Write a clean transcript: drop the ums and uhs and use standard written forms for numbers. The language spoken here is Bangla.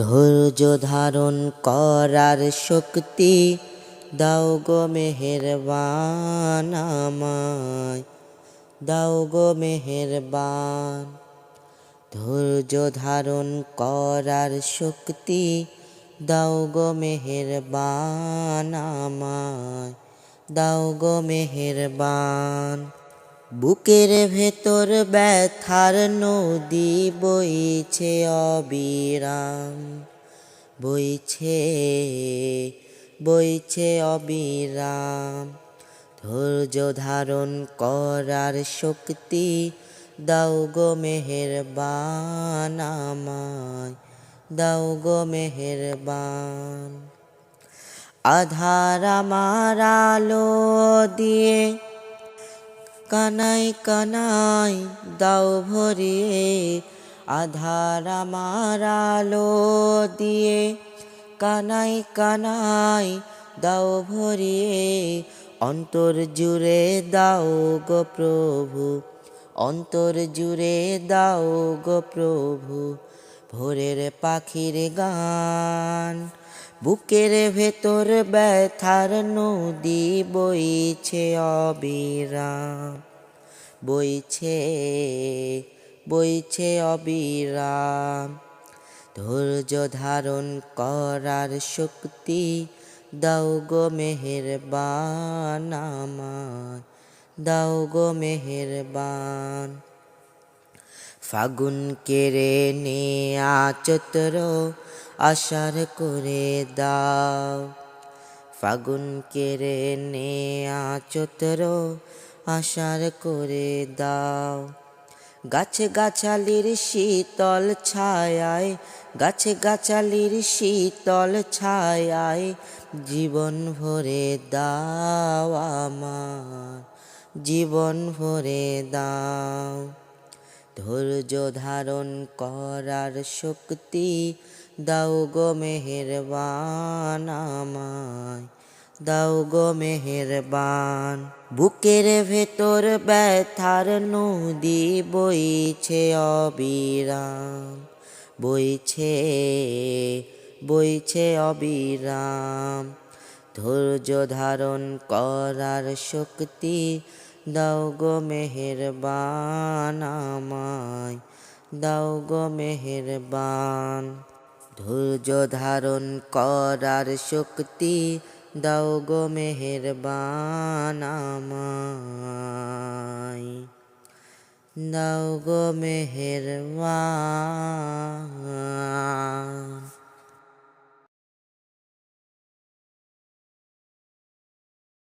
ধৈর্য ধারণ করার শক্তি দাও গো মেহেরবান আমায়, দাও গো মেহেরবান। ধৈর্য ধারণ করার শক্তি দাও গো মেহেরবান আমায়, দাও গো মেহেরবান। বুকের ভেতর ব্যথার নদী বইছে অবিরাম, বইছে বইছে অবিরাম। ধৈর্য ধারণ করার শক্তি দাও গো মেহেরবান আমায়, দাও গো মেহেরবান। আধার আমার আলো দিয়ে কানাই কানাই দাও ভরিয়ে, আধার আমার আলো দিয়ে কানাই কানাই দাও ভরিয়ে। অন্তর জুড়ে দাও গো প্রভু, অন্তর জুড়ে দাও গো প্রভু ভোরের পাখির গান। বুকের ভেতর ব্যথার নদী বইছে অবিরাম, বইছে বইছে অবিরাম। ধৈর্য ধারণ করার শক্তি দাও গো মেহেরবান আমায়, দাও গো মেহেরবান। ফাগুন কেড়ে নেয়া চৈত্র আষাঢ় করে দাও, ফাগুন কেড়ে নেয়া চৈত্র আষাঢ় করে দাও। গাছে গাছালির শীতল ছায়ায়, গাছে গাছালির শীতল ছায়ায় জীবন ভরে দাও আমার, জীবন ভরে দাও। ধৈর্য ধারণ করার শক্তি দাও গো মেহেরবান আমায়, দাও গো মেহেরবান। বুকের ভেতর ব্যথার নদী বইছে অবিরাম, বইছে বইছে অবিরাম। ধৈর্য ধারণ করার শক্তি দাও গো মেহেরবান আমায়, দাও গো মেহেরবান। ধৈর্য ধারণ করার শক্তি দাও গো মেহেরবান আমায়, দাও গো মেহেরবান।